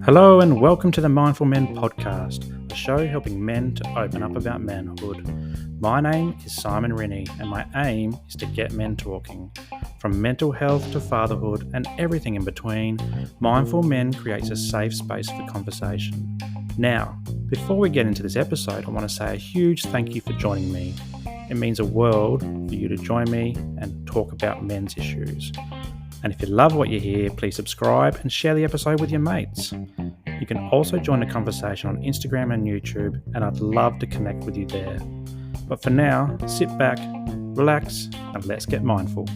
Hello and welcome to the Mindful Men podcast, a show helping men to open up about manhood. My name is Simon Rennie and my aim is to get men talking. From mental health to fatherhood and everything in between, Mindful Men creates a safe space for conversation. Now, before we get into this episode, I want to say a huge thank you for joining me. It means a world for you to join me and talk about men's issues. And if you love what you hear, please subscribe and share the episode with your mates. You can also join the conversation on Instagram and YouTube, and I'd love to connect with you there. But for now, sit back, relax, and let's get mindful.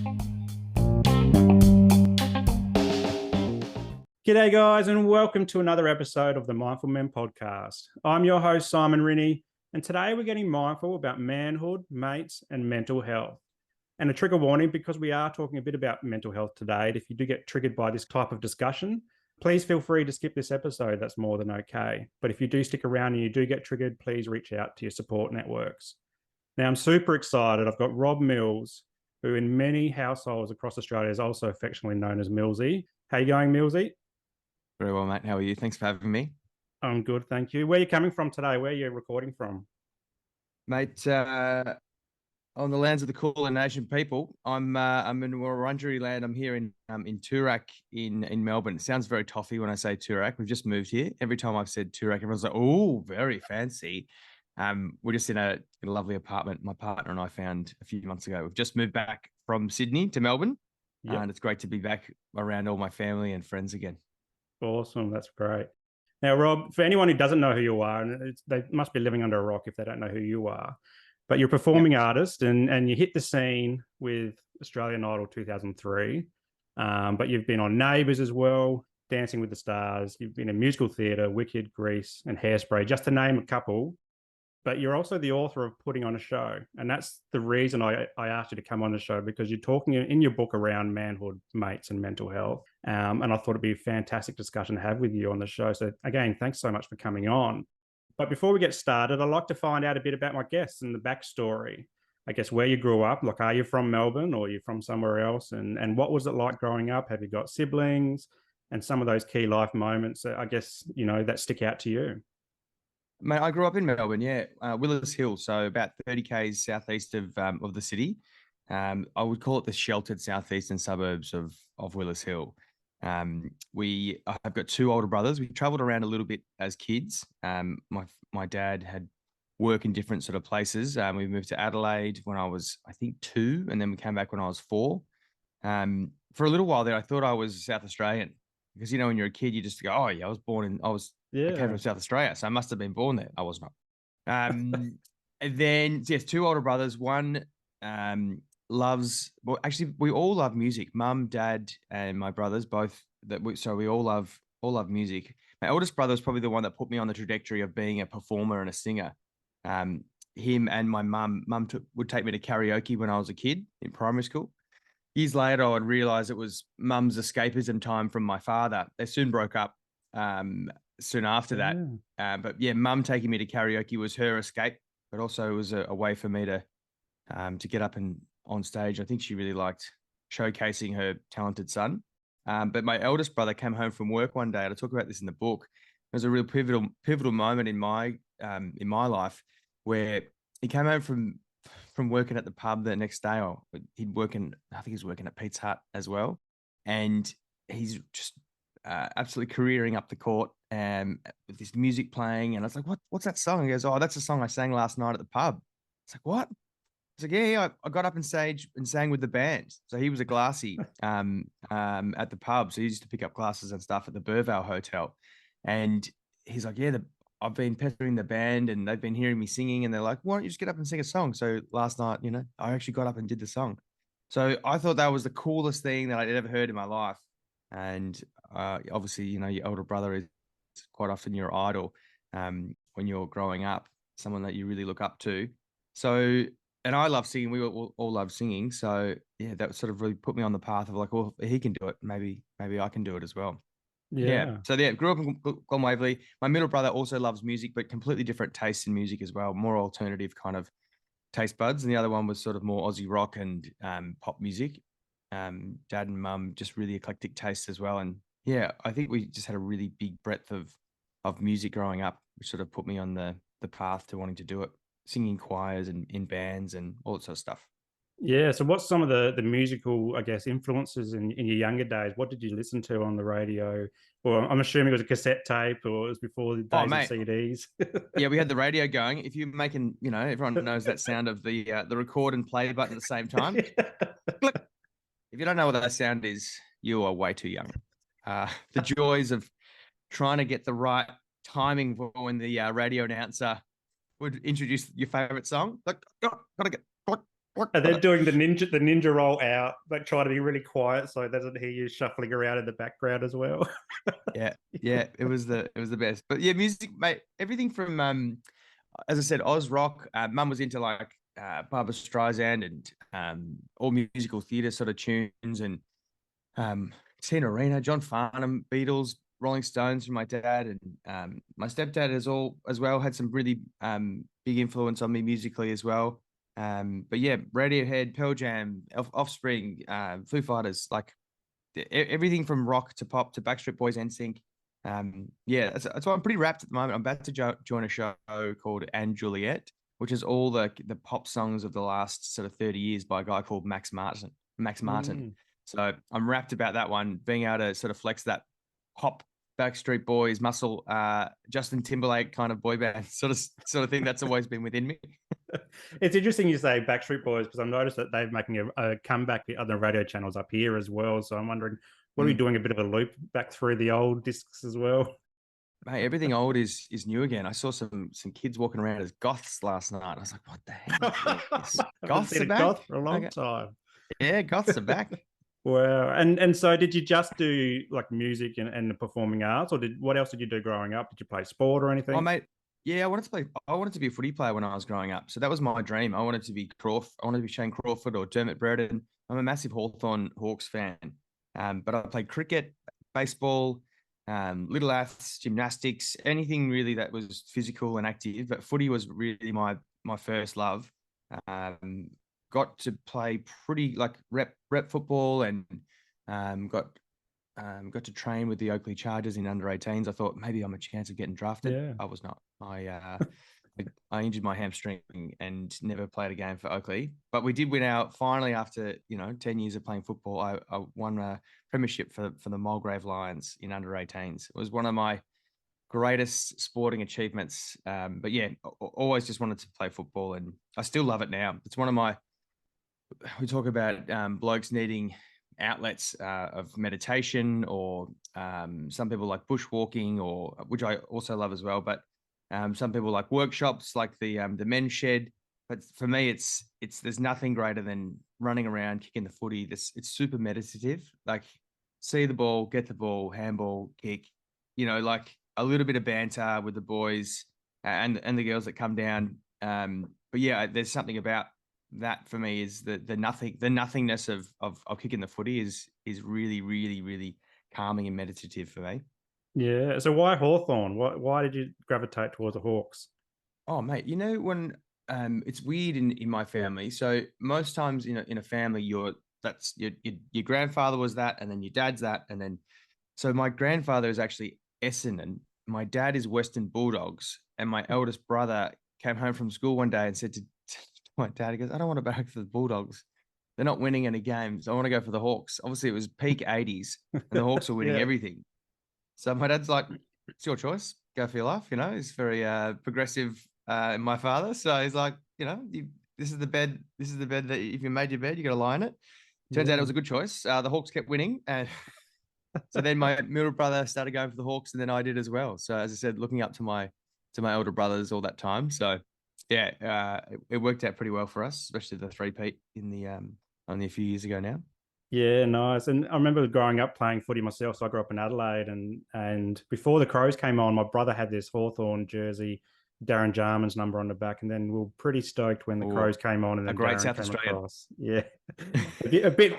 G'day guys, and welcome to another episode of the Mindful Men podcast. I'm your host, Simon Rennie, and today we're getting mindful about manhood, mates, and mental health. And a trigger warning, because we are talking a bit about mental health today. If you do get triggered by this type of discussion, please feel free to skip this episode. That's more than okay. But if you do stick around and you do get triggered, please reach out to your support networks. Now, I'm super excited. I've got Rob Mills, who in many households across Australia is also affectionately known as Millsy. How you going, Millsy? Very well, mate. How are you? Thanks for having me. I'm good, thank you. Where are you coming from today? Where are you recording from? Mate, on the lands of the Kulin Nation people, I'm in Wurundjeri land. I'm here in Toorak in Melbourne. It sounds very toffee when I say Toorak. We've just moved here. Every time I've said Toorak, everyone's like, "Oh, very fancy." We're just in a lovely apartment my partner and I found a few months ago. We've just moved back from Sydney to Melbourne, and it's great to be back around all my family and friends again. Awesome, that's great. Now, Rob, for anyone who doesn't know who you are, and they must be living under a rock if they don't know who you are, but you're a performing artist and you hit the scene with Australian Idol 2003, but you've been on Neighbours as well, Dancing with the Stars, you've been in musical theatre, Wicked, Grease and Hairspray, just to name a couple. But you're also the author of Putting on a Show. And that's the reason I asked you to come on the show, because you're talking in your book around manhood, mates and mental health. And I thought it'd be a fantastic discussion to have with you on the show. So again, thanks so much for coming on. But before we get started, I'd like to find out a bit about my guests and the backstory. I guess where you grew up, like, are you from Melbourne or are you from somewhere else? And what was it like growing up? Have you got siblings? And some of those key life moments, I guess, that stick out to you. Mate, I grew up in Melbourne, Willis Hill, so about 30 k's southeast of the city. I would call it the sheltered southeastern suburbs of Willis Hill. I've got two older brothers. We travelled around a little bit as kids. My dad had work in different sort of places. We moved to Adelaide when I was, I think, 2, and then we came back when I was 4. For a little while there, I thought I was South Australian, because when you're a kid, you just go, "Oh yeah, I came from South Australia, so I must have been born there." I was not. And then, yes, 2 older brothers. One actually, we all love music. Mum, dad, and my brothers both. So we all love music. My eldest brother was probably the one that put me on the trajectory of being a performer and a singer. Him and my mum would take me to karaoke when I was a kid in primary school. Years later, I would realize it was mum's escapism time from my father. They soon broke up soon after that. But yeah, mum taking me to karaoke was her escape, but also it was a way for me to get up and on stage. I think she really liked showcasing her talented son. But my eldest brother came home from work one day, and I talk about this in the book. It was a real pivotal moment in my life, where he came home from working at the pub the next day. I think he was working at Pete's Hut as well. And he's just absolutely careering up the court with this music playing. And I was like, what's that song? He goes, "Oh, that's a song I sang last night at the pub." It's like, "What?" It's like, yeah, I got up and sang with the band. So he was a glassy at the pub. So he used to pick up glasses and stuff at the Burvale Hotel. And he's like, "Yeah, I've been pestering the band and they've been hearing me singing, and they're like, why don't you just get up and sing a song?" So last night, I actually got up and did the song. So I thought that was the coolest thing that I'd ever heard in my life. And obviously, your older brother is quite often your idol when you're growing up, someone that you really look up to. So, and I love singing. We all love singing. So yeah, that sort of really put me on the path of like, well, he can do it. Maybe I can do it as well. Yeah. So yeah, grew up in Glen Waverley. My middle brother also loves music, but completely different tastes in music as well. More alternative kind of taste buds. And the other one was sort of more Aussie rock and pop music. dad and mum just really eclectic tastes as well. And yeah, I think we just had a really big breadth of music growing up, which sort of put me on the path to wanting to do it, singing choirs and in bands and all that sort of stuff. Yeah. So, what's some of the musical, I guess, influences in your younger days? What did you listen to on the radio? Or I'm assuming it was a cassette tape, or it was before the Oh, days of mate. CDs. Yeah, we had the radio going. If you're making, everyone knows that sound of the record and play button at the same time. Click. If you don't know what that sound is, you are way too young. The joys of trying to get the right timing for when the radio announcer would introduce your favorite song. Like, oh, gotta get. And they're doing the ninja roll out, but try to be really quiet so it doesn't hear you shuffling around in the background as well. Yeah, it was the best. But yeah, music, mate. Everything from as I said, Oz rock. Mum was into like Barbra Streisand and all musical theatre sort of tunes and Tina Arena, John Farnham, Beatles, Rolling Stones from my dad, and my stepdad has all as well had some really big influence on me musically as well. But yeah, Radiohead, Pearl Jam, Offspring, Foo Fighters, like everything from rock to pop to Backstreet Boys, NSYNC. Yeah, that's why I'm pretty wrapped at the moment. I'm about to join a show called And Juliet, which is all the pop songs of the last sort of 30 years by a guy called Max Martin. So I'm wrapped about that one, being able to sort of flex that pop Backstreet Boys muscle, Justin Timberlake kind of boy band sort of thing that's always been within me. It's interesting you say Backstreet Boys because I've noticed that they're making a comeback at other radio channels up here as well. So I'm wondering, what are we doing a bit of a loop back through the old discs as well? Mate, everything old is new again. I saw some kids walking around as goths last night. I was like, what the heck is this? Goths are back? Goth for a long time. Yeah, goths are back. Wow. And so did you just do like music and the performing arts, or what else did you do growing up? Did you play sport or anything? Oh, mate. Yeah, I wanted to be a footy player when I was growing up. So that was my dream. I wanted to be Shane Crawford or Dermot Brereton. I'm a massive Hawthorn Hawks fan. But I played cricket, baseball, little aths, gymnastics, anything really that was physical and active. But footy was really my first love. Got to play pretty like rep football and got to train with the Oakley Chargers in under 18s. I thought maybe I'm a chance of getting drafted. Yeah. I was not. I injured my hamstring and never played a game for Oakley. But we did win out finally after 10 years of playing football. I won a premiership for the Mulgrave Lions in under 18s. It was one of my greatest sporting achievements. But yeah, always just wanted to play football, and I still love it now. It's one of my. We talk about blokes needing outlets of meditation, or some people like bushwalking, or which I also love as well. But some people like workshops, like the men's shed. But for me, it's there's nothing greater than running around kicking the footy. It's super meditative. Like see the ball, get the ball, handball, kick. Like a little bit of banter with the boys and the girls that come down. But yeah, there's something about that for me is the nothingness of kicking the footy is really, really, really calming and meditative for me. Yeah. So why Hawthorn? Why did you gravitate towards the Hawks? Oh, mate, when it's weird in my family. So most times in a family, your grandfather was that, and then your dad's that, and then so my grandfather is actually Essendon. My dad is Western Bulldogs, and my eldest brother came home from school one day and said to my dad, he goes, I don't want to back for the Bulldogs. They're not winning any games. I want to go for the Hawks. Obviously, it was peak 80s, and the Hawks were winning everything. So my dad's like, it's your choice. Go for your life. He's very progressive, my father. So he's like, this is the bed. This is the bed that if you made your bed, you got to lie in it. Turns out it was a good choice. The Hawks kept winning. And so then my middle brother started going for the Hawks, and then I did as well. So as I said, looking up to my older brothers all that time. So yeah, it worked out pretty well for us, especially the three-peat in the only a few years ago now. Yeah, nice. And I remember growing up playing footy myself. So I grew up in Adelaide, and before the Crows came on, my brother had this Hawthorn jersey, Darren Jarman's number on the back, and then we were pretty stoked when the Crows came on, and then a great Darren South came Australian. across. Yeah,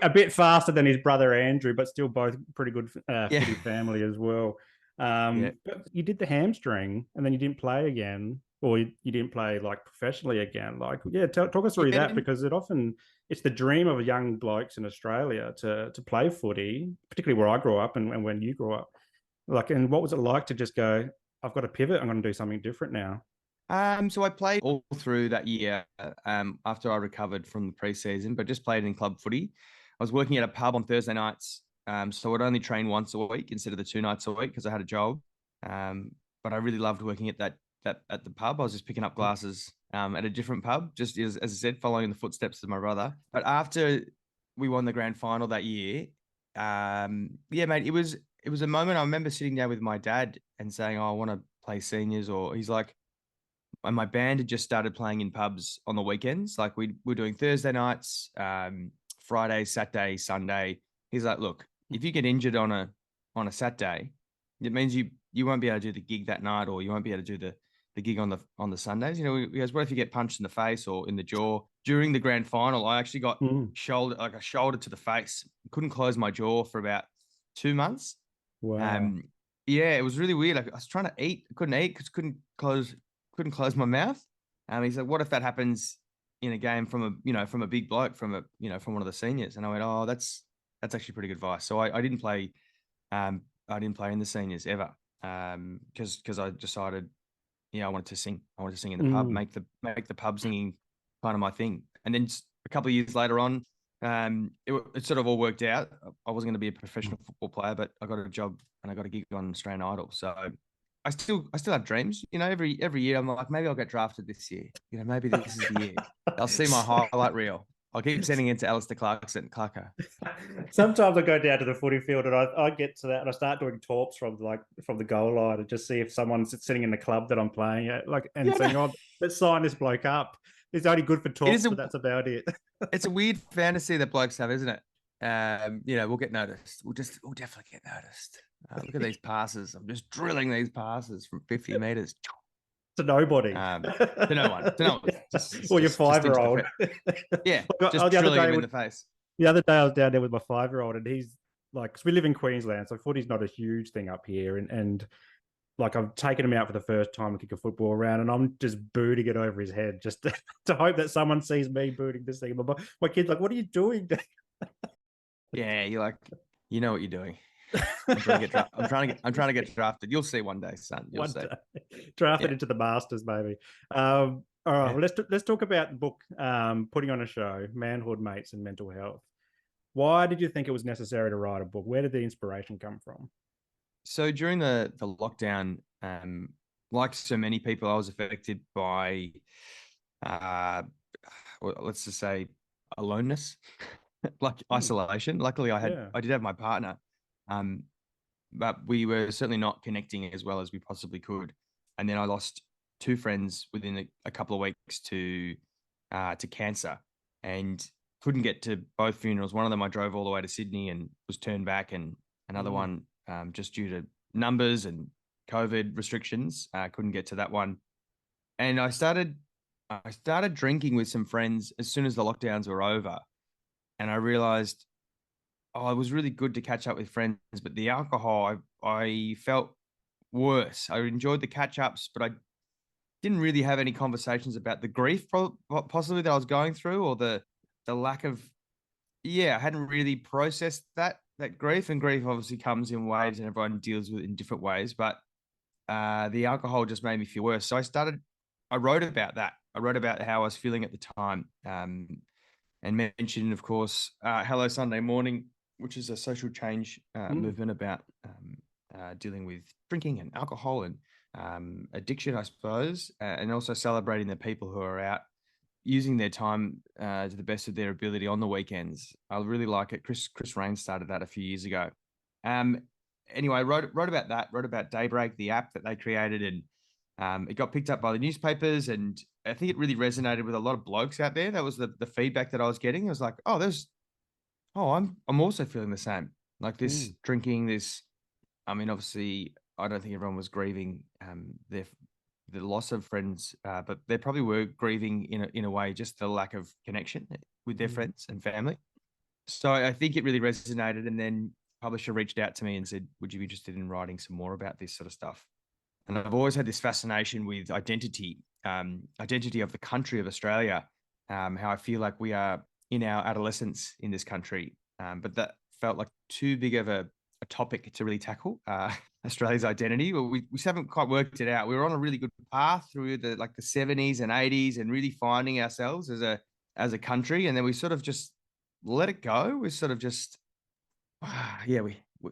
a bit faster than his brother Andrew, but still both pretty good footy family as well. But you did the hamstring, and then you didn't play again. or you didn't play like professionally again. Like, yeah, talk us through that, Yeah, because it's the dream of young blokes in Australia to play footy, particularly where I grew up and when you grew up. Like, and what was it like to just go, I've got to pivot, I'm going to do something different now? So I played all through that year after I recovered from the preseason, but just played in club footy. I was working at a pub on Thursday nights, so I'd only train once a week instead of the 2 nights a week because I had a job. But I really loved working at that at the pub. I was just picking up glasses at a different pub, just as I said, following in the footsteps of my brother. But after we won the grand final that year, yeah, mate, it was a moment. I remember sitting down with my dad and saying, "Oh, I want to play seniors," or he's like, and my band had just started playing in pubs on the weekends. Like we were doing Thursday nights, Friday, Saturday, Sunday. He's like, look, if you get injured on a Saturday, it means you won't be able to do the gig that night, or you won't be able to do the gig on the Sundays. You know, he goes, what if you get punched in the face or in the jaw? During the grand final, I actually got Mm. a shoulder to the face. Couldn't close my jaw for about 2 months. Wow. Um, yeah, it was really weird. Like I was trying to eat, couldn't eat because couldn't close my mouth. He said, "What if that happens in a game from a big bloke from one of the seniors?" And I went, "Oh, that's actually pretty good advice." So I didn't play, I didn't play in the seniors ever, because I decided, yeah, I wanted to sing. I wanted to sing in the pub, Mm. make the pub singing kind of my thing. And then a couple of years later on, it sort of all worked out. I wasn't going to be a professional football player, but I got a job and I got a gig on Australian Idol. So I still have dreams. You know, every year I'm like, maybe I'll get drafted this year. You know, maybe this is the year. They'll see my highlight reel. I'll keep sending it to Alistair Clarker. Sometimes I go down to the footy field and I get to that and I start doing talks from the goal line and just see if someone's sitting in the club that I'm playing at, like, and saying, Yeah, "Oh, let's sign this bloke up." He's only good for it is talks, but that's about it. it's a weird fantasy that blokes have, isn't it? We'll get noticed. We'll definitely get noticed. Look at these passes. I'm just drilling these passes from 50 meters To nobody. to no one. To no one. Or your Just into the 5-year-old. yeah, Oh, just drilling him in the face. the other day I was down there with my 5-year-old, and he's like, 'cause we live in Queensland, so footy's not a huge thing up here, and like I've taken him out for the first time to kick a football around, and I'm just booting it over his head just to hope that someone sees me booting this thing. My kid's like, "What are you doing?" Yeah, you're like, you know what you're doing. I'm trying to get I'm trying to get drafted. You'll see one day, son. You'll One see. day, drafted Yeah. into the Masters, maybe. All right, Yeah. well, let's talk about the book, putting on a show, Manhood, Mates, and Mental Health. Why did you think it was necessary to write a book? Where did the inspiration come from? So during the lockdown, like so many people, I was affected by uh well, let's just say aloneness, like Hmm, isolation. Luckily, yeah. I did have my partner, um, but we were certainly not connecting as well as we possibly could. And then I lost two friends within a couple of weeks to cancer, and couldn't get to both funerals. One of them I drove all the way to Sydney and was turned back, and another Mm, one just due to numbers and COVID restrictions, couldn't get to that one. And I started drinking with some friends as soon as the lockdowns were over, and I realized, oh, it was really good to catch up with friends, but the alcohol, I felt worse. I enjoyed the catch ups, but I didn't really have any conversations about the grief possibly that I was going through, or the lack of, yeah, I hadn't really processed that grief. And grief obviously comes in waves and everyone deals with it in different ways, but the alcohol just made me feel worse. So I wrote about that. I wrote about how I was feeling at the time, and mentioned, of course, Hello Sunday Morning, which is a social change mm, movement about dealing with drinking and alcohol and addiction, I suppose, and also celebrating the people who are out using their time to the best of their ability on the weekends. I really like it. Chris Rain started that a few years ago. Um, anyway, I wrote about that. Wrote about Daybreak, the app that they created, and it got picked up by the newspapers, and I think it really resonated with a lot of blokes out there. That was the feedback that I was getting. It was like, I'm also feeling the same. Like this mm, drinking, this. I mean, obviously, I don't think everyone was grieving the loss of friends, but they probably were grieving in a way just the lack of connection with their mm. friends and family. So I think it really resonated. And then publisher reached out to me and said, "Would you be interested in writing some more about this sort of stuff?" And I've always had this fascination with identity identity of the country of Australia, how I feel like we are in our adolescence in this country. But that felt like too big of a topic to really tackle, Australia's identity. Well, we just haven't quite worked it out. We were on a really good path through the 70s and 80s and really finding ourselves as a country. And then we sort of just let it go. We sort of just,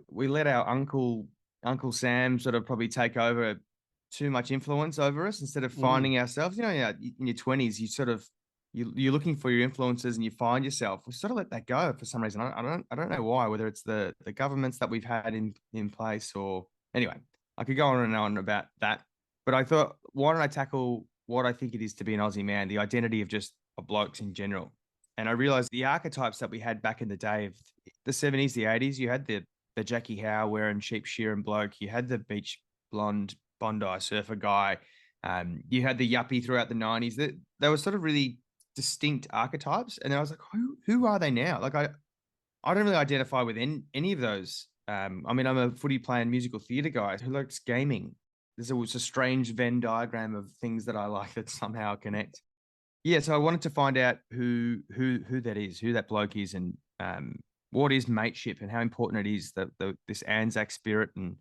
we let our Uncle Sam sort of probably take over too much influence over us instead of finding ourselves. In your 20s, you sort of, you're looking for your influences and you find yourself. We sort of let that go for some reason. I don't know why, whether it's the governments that we've had in place, or anyway, I could go on and on about that. But I thought, why don't I tackle what I think it is to be an Aussie man, the identity of blokes in general. And I realized the archetypes that we had back in the day of the 70s, the 80s, you had the Jackie Howe wearing sheep shearing bloke, you had the beach blonde Bondi surfer guy, you had the yuppie throughout the 90s. They were sort of really distinct archetypes. And then I was like, who are they now? Like I don't really identify with any of those. I mean, I'm a footy playing musical theatre guy who likes gaming. There's always a strange Venn diagram of things that I like that somehow connect. Yeah, so I wanted to find out who that is, who that bloke is, and what is mateship and how important it is that this Anzac spirit. And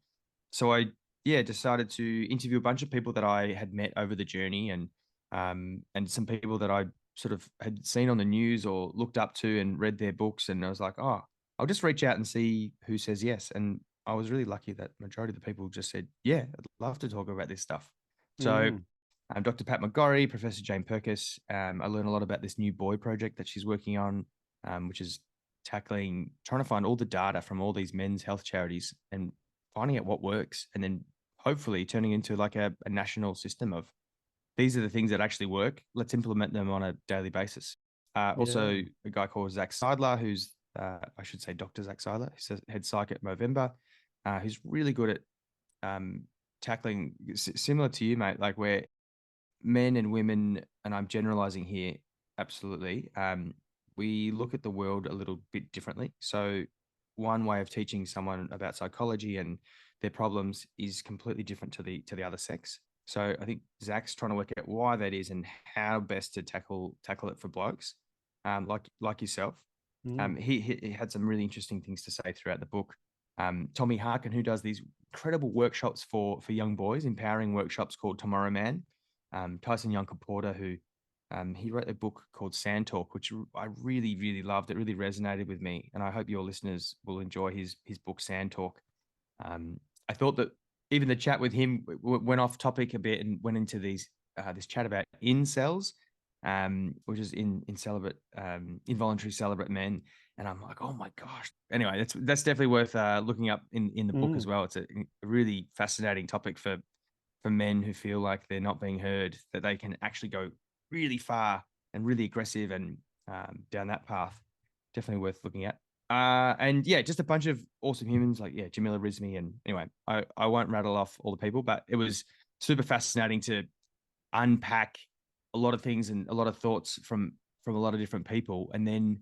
so I decided to interview a bunch of people that I had met over the journey, and some people that I sort of had seen on the news or looked up to and read their books. And I was like, oh, I'll just reach out and see who says yes. And I was really lucky that majority of the people just said, yeah, I'd love to talk about this stuff. So Dr. Pat McGorry, Professor Jane Perkis, I learned a lot about this new boy project that she's working on, which is trying to find all the data from all these men's health charities and finding out what works, and then hopefully turning into like a national system of, these are the things that actually work. Let's implement them on a daily basis. Also, a guy called Zach Seidler, who's, I should say Dr. Zach Seidler, who's head psych at Movember, who's really good at tackling, similar to you, mate, like where men and women, and I'm generalizing here, absolutely, we look at the world a little bit differently. So one way of teaching someone about psychology and their problems is completely different to the other sex. So I think Zach's trying to work out why that is and how best to tackle it for blokes, like yourself. He had some really interesting things to say throughout the book. Tommy Harkin, who does these incredible workshops for young boys, empowering workshops called Tomorrow Man. Tyson Yunkaporta, who he wrote a book called Sand Talk, which I really, really loved. It really resonated with me, and I hope your listeners will enjoy his book Sand Talk. I thought that even the chat with him went off topic a bit and went into this chat about incels, which is involuntary celibate men. And I'm like, oh my gosh. Anyway, that's definitely worth looking up in the book as well. It's a really fascinating topic for men who feel like they're not being heard, that they can actually go really far and really aggressive and down that path. Definitely worth looking at. And yeah, just a bunch of awesome humans like, Jamila Rizmi. And anyway, I won't rattle off all the people, but it was super fascinating to unpack a lot of things and a lot of thoughts from a lot of different people, and then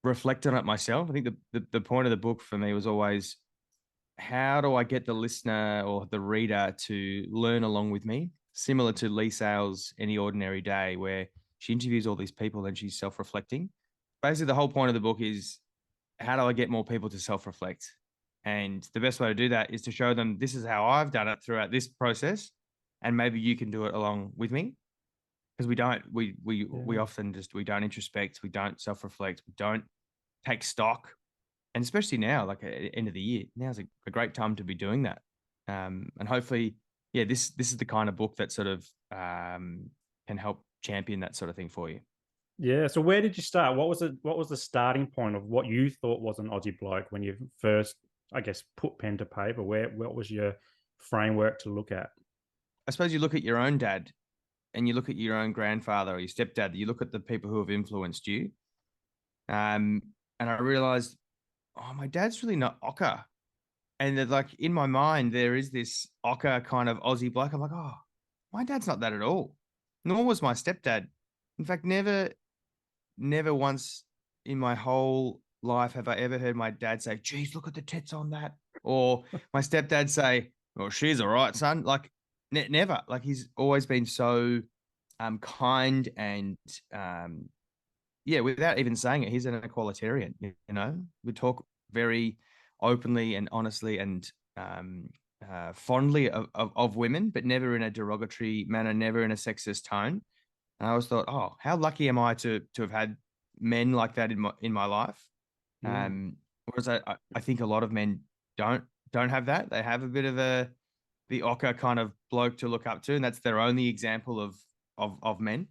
reflect on it myself. I think the point of the book for me was always, how do I get the listener or the reader to learn along with me? Similar to Lee Sales' Any Ordinary Day, where she interviews all these people and she's self-reflecting. Basically, the whole point of the book is, how do I get more people to self-reflect? And the best way to do that is to show them, this is how I've done it throughout this process, and maybe you can do it along with me. Because we often we don't introspect, we don't self-reflect, we don't take stock. And especially now, like at the end of the year, now's a great time to be doing that. And hopefully, this is the kind of book that sort of can help champion that sort of thing for you. Yeah. So where did you start? What was the starting point of what you thought was an Aussie bloke when you first, I guess, put pen to paper? What was your framework to look at? I suppose you look at your own dad, and you look at your own grandfather or your stepdad. You look at the people who have influenced you. And I realized, oh, my dad's really not Ocker. And that, like, in my mind, there is this Ocker kind of Aussie bloke. I'm like, oh, my dad's not that at all. Nor was my stepdad. In fact, never once in my whole life have I ever heard my dad say, geez, look at the tits on that. Or my stepdad say, well, she's all right, son. Like, never. Like, he's always been so kind, and without even saying it, he's an equalitarian. You know, we talk very openly and honestly and fondly of women, but never in a derogatory manner, never in a sexist tone. And I always thought, oh, how lucky am I to have had men like that in my life? Whereas I think a lot of men don't have that. They have a bit of the ochre kind of bloke to look up to, and that's their only example of men.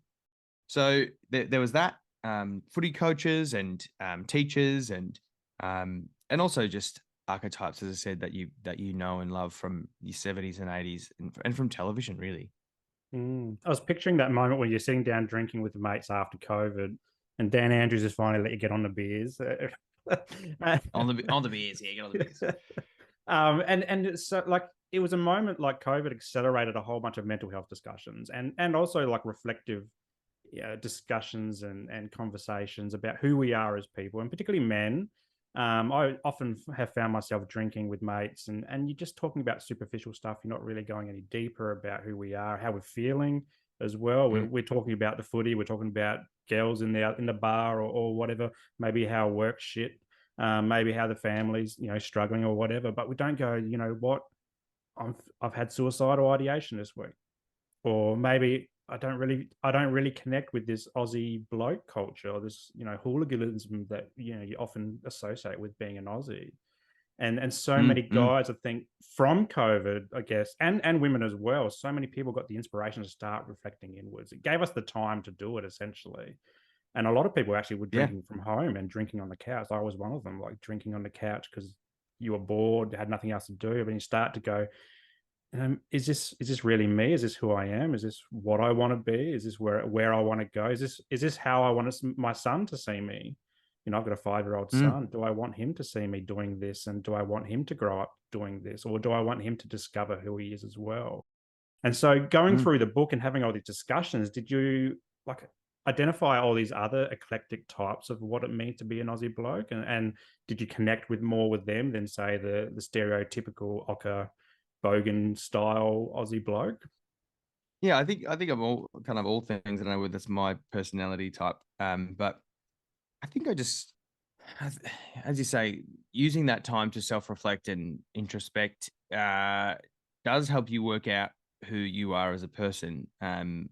So there was that. Footy coaches and teachers and also just archetypes, as I said, that you know and love from your 70s and 80s and from television, really. I was picturing that moment when you're sitting down drinking with mates after COVID, and Dan Andrews has finally let you get on the beers. on the beers, yeah, get on the beers. And so like it was a moment like COVID accelerated a whole bunch of mental health discussions and also like reflective discussions and conversations about who we are as people, and particularly men. I often have found myself drinking with mates, and you're just talking about superficial stuff. You're not really going any deeper about who we are, how we're feeling as well. We're talking about the footy. We're talking about girls in the bar or whatever. Maybe how work shit. Maybe how the family's struggling or whatever. But we don't go. You know what? I've had suicidal ideation this week, or maybe I don't really connect with this Aussie bloke culture or this hooliganism that you often associate with being an Aussie, and so many guys I think from COVID, I guess, and women as well. So many people got the inspiration to start reflecting inwards. It gave us the time to do it essentially, and a lot of people actually were drinking from home and drinking on the couch. I was one of them, like drinking on the couch because you were bored, had nothing else to do, but you start to go, is this really me? Is this who I am? Is this what I want to be? Is this where I want to go? Is this how I want my son to see me? I've got a 5-year-old son. Do I want him to see me doing this? And do I want him to grow up doing this? Or do I want him to discover who he is as well? And so going through the book and having all these discussions, did you like identify all these other eclectic types of what it means to be an Aussie bloke? And did you connect with more with them than say the stereotypical ochre bogan style Aussie bloke? Yeah, I think I'm all things, and I know that's my personality type. But I think I just, as you say, using that time to self-reflect and introspect does help you work out who you are as a person. And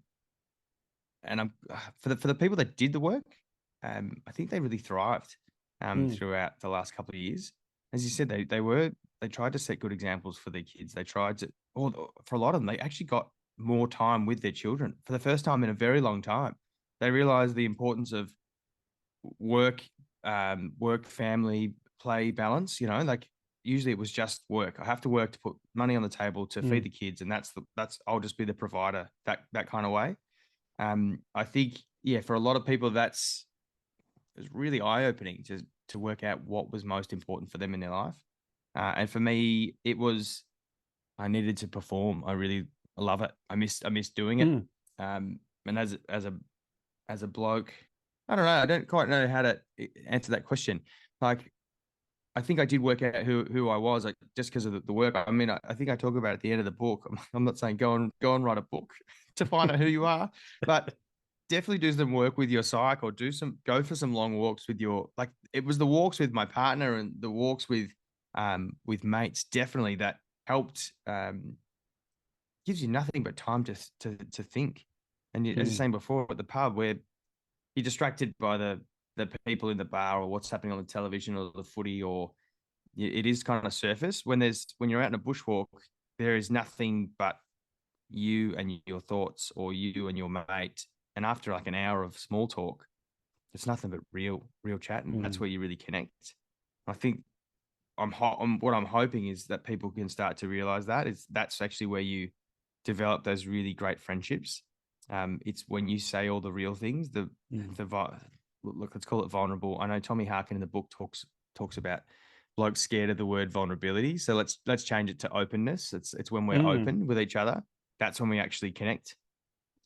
I'm for the people that did the work, I think they really thrived throughout the last couple of years. As you said, they tried to set good examples for their kids. They tried to, or for a lot of them, they actually got more time with their children for the first time in a very long time. They realized the importance of work, family, play balance. Like usually it was just work. I have to work to put money on the table to feed the kids, and that's I'll just be the provider, that kind of way. I think, for a lot of people, it was really eye-opening to work out what was most important for them in their life. And for me, it was, I needed to perform. I really love it. I miss doing it. And as a bloke, I don't know. I don't quite know how to answer that question. Like, I think I did work out who I was, like, just because of the work. I mean, I think I talk about it at the end of the book. I'm not saying go and write a book to find out who you are, but definitely do some work with your psyche, or go for some long walks with it was the walks with my partner and the walks with mates, definitely, that helped. Gives you nothing but time to think. And as you're saying before, at the pub, where you're distracted by the people in the bar or what's happening on the television or the footy, or it is kind of surface. When you're out in a bushwalk, there is nothing but you and your thoughts, or you and your mate. And after like an hour of small talk, it's nothing but real chat, and that's where you really connect. I think what I'm hoping is that people can start to realize that's actually where you develop those really great friendships. It's when you say all the real things, look, let's call it vulnerable. I know Tommy Harkin in the book talks about blokes scared of the word vulnerability. So let's change it to openness. It's when we're open with each other, that's when we actually connect.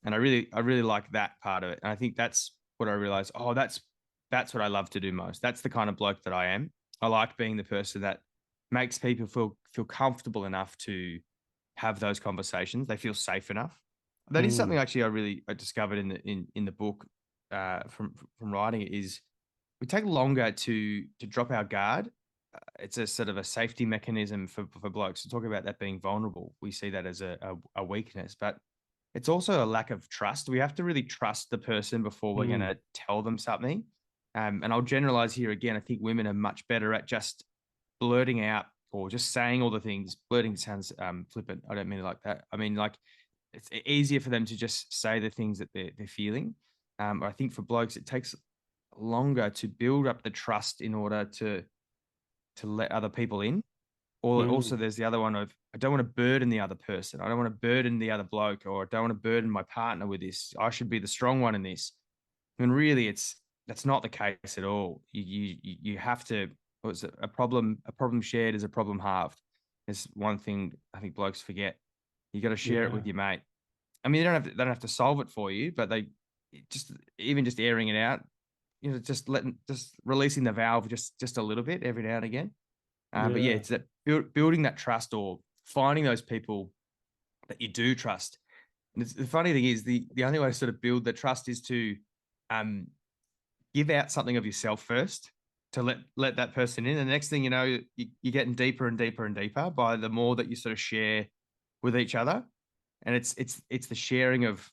And I really like that part of it. And I think that's what I realized. Oh, that's what I love to do most. That's the kind of bloke that I am. I like being the person that makes people feel comfortable enough to have those conversations. They feel safe enough. That is Mm. something actually I discovered in the book from writing it is we take longer to drop our guard. It's a sort of a safety mechanism for blokes to talk about that being vulnerable. We see that as a weakness, but it's also a lack of trust. We have to really trust the person before we're going Mm. to tell them something. And I'll generalize here again. I think women are much better at just blurting out or just saying all the things. Blurting sounds flippant. I don't mean it like that. I mean, like, it's easier for them to just say the things that they're feeling. But I think for blokes, it takes longer to build up the trust in order to let other people in. Or also Mm. there's the other one of I don't want to burden the other person. I don't want to burden the other bloke, or I don't want to burden my partner with this. I should be the strong one in this. And really, that's not the case at all. You have to. What's a problem? A problem shared is a problem halved. It's one thing I think blokes forget. You got to share it Yeah. with your mate. I mean, they don't have to solve it for you, but they just even just airing it out, just releasing the valve just a little bit every now and again. But yeah, Yeah. it's that building that trust or finding those people that you do trust. And the funny thing is the only way to sort of build the trust is to um, give out something of yourself first to let that person in. And the next thing you know, you're getting deeper and deeper and deeper by the more that you sort of share with each other. And it's the sharing of,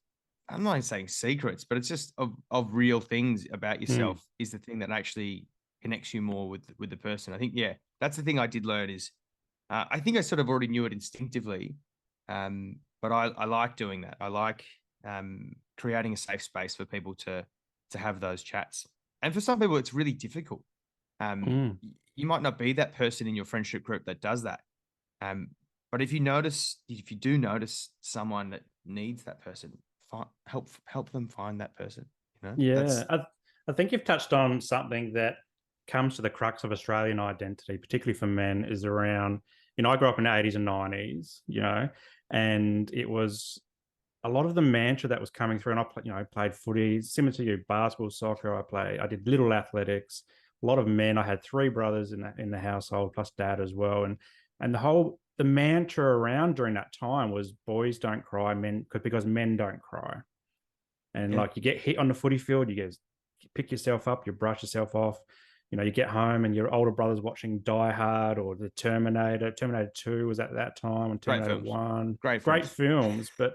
I'm not even saying secrets, but it's just of real things about Mm. yourself is the thing that actually connects you more with the person. I think, yeah, that's the thing I did learn is I think I sort of already knew it instinctively, but I like doing that. I like creating a safe space for people to have those chats. And for some people, it's really difficult. Mm. You might not be that person in your friendship group that does that. Um, but if you do notice someone that needs that person, help them find that person. Yeah. That's I think you've touched on something that comes to the crux of Australian identity, particularly for men, is around, I grew up in the 80s and 90s, and it was a lot of the mantra that was coming through. And I played footy, similar to you, basketball, soccer. I did little athletics. A lot of men. I had three brothers in the household, plus dad as well. And the mantra around during that time was boys don't cry, men because men don't cry. And yeah, like you get hit on the footy field, you pick yourself up, you brush yourself off. You get home and your older brother's watching Die Hard or the Terminator. Terminator 2 was at that time, and great Terminator films, 1. great Great films. films,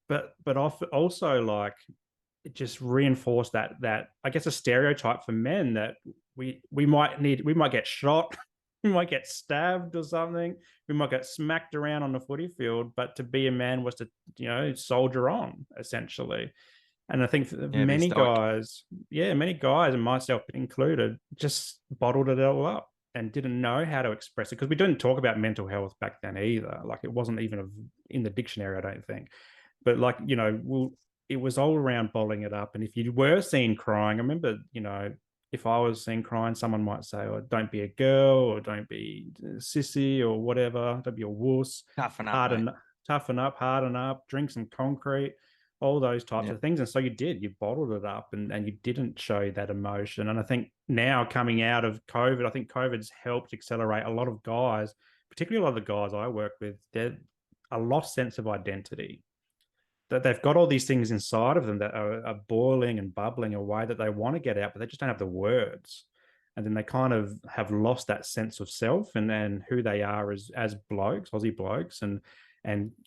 but also like it just reinforced that I guess a stereotype for men that we might get shot, we might get stabbed or something, we might get smacked around on the footy field, but to be a man was to soldier on essentially. And I think for Yeah, be stoic. many guys, and myself included, just bottled it all up and didn't know how to express it because we didn't talk about mental health back then either. Like it wasn't even in the dictionary, I don't think. But like it was all around bottling it up. And if you were seen crying, I remember if I was seen crying, someone might say, "Oh, don't be a girl," or "Don't be a sissy," or whatever. "Don't be a wuss." Toughen up, mate. Harden, toughen up, harden up, drink some concrete, all those types Yeah, of things. And so you bottled it up and you didn't show that emotion. And I think now coming out of COVID, I think COVID's helped accelerate a lot of guys, particularly a lot of the guys I work with, they're a lost sense of identity. That they've got all these things inside of them that are boiling and bubbling away that they want to get out, but they just don't have the words. And then they kind of have lost that sense of self and then who they are as blokes, Aussie blokes, and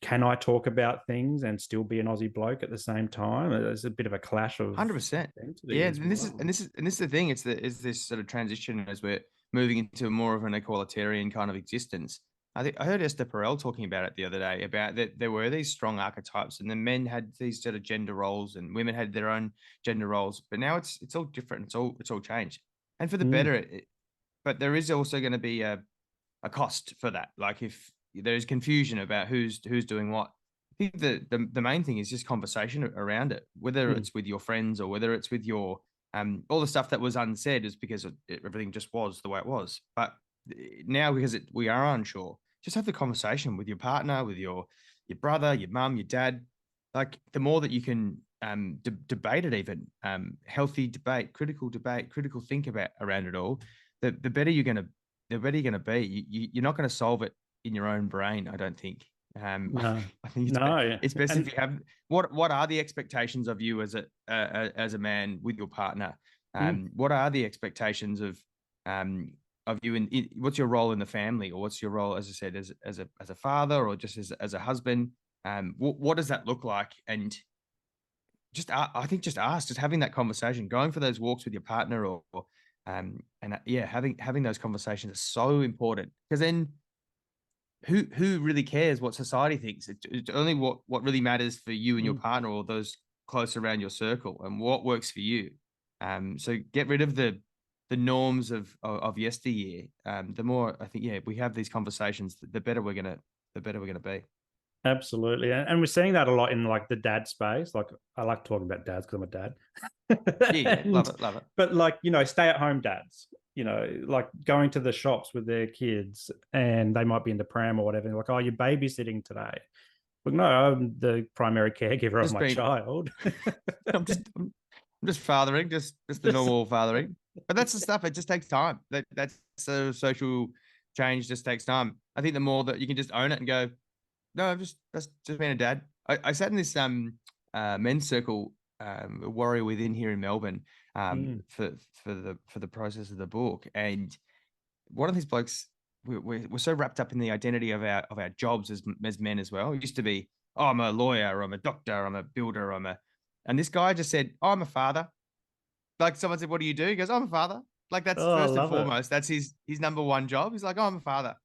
can I talk about things and still be an Aussie bloke at the same time? There's a bit of a clash of 100%. identity Yeah, as and well. this is the thing. Is this sort of transition as we're moving into more of an equalitarian kind of existence. I think I heard Esther Perel talking about it the other day about that there were these strong archetypes, and the men had these sort of gender roles, and women had their own gender roles. But now it's all different. It's all changed, and for the Mm, better. But there is also going to be a cost for that. Like if there's confusion about who's doing what. I think the main thing is just conversation around it, whether mm, it's with your friends or whether it's with your all the stuff that was unsaid is because everything just was the way it was. But now because we are unsure, just have the conversation with your partner, with your brother, your mum, your dad. Like the more that you can debate it, even healthy debate, critical think about around it all, the better you're gonna be. You're not going to solve it in your own brain, I don't think. No, I think no, it's best if and you have what are the expectations of you as a man with your partner? mm, What are the expectations of you in what's your role in the family, or what's your role, as I said, as a father, or just as a husband? What does that look like? And I think just ask, just having that conversation, going for those walks with your partner, yeah, having those conversations is so important, because then who really cares what society thinks? It's only what really matters for you and your mm, partner, or those close around your circle, and what works for you. So get rid of the norms of yesteryear. The more, I think, yeah, we have these conversations, the better we're gonna be. absolutely, and we're seeing that a lot in like the dad space. Like I like talking about dads because I'm a dad. Yeah, yeah, love And it, love it. but like, stay at home dads, like going to the shops with their kids, and they might be in the pram or whatever. Like, oh, you're babysitting today. But no, I'm the primary caregiver of Just my being, child. I'm just fathering, just the Just normal fathering. But that's the stuff. It just takes time. That's the social change. Just takes time. I think the more that you can just own it and go, no, that's just being a dad. I sat in this men's circle, warrior within here in Melbourne, mm, for the process of the book, and one of these blokes, we're so wrapped up in the identity of our jobs as men as well. It used to be, oh, I'm a lawyer, or I'm a doctor, or I'm a builder, and this guy just said, oh, I'm a father. Like, someone said, what do you do? He goes, oh, I'm a father. Like, that's oh, I first and love it. foremost. That's his number one job. He's like, oh, I'm a father.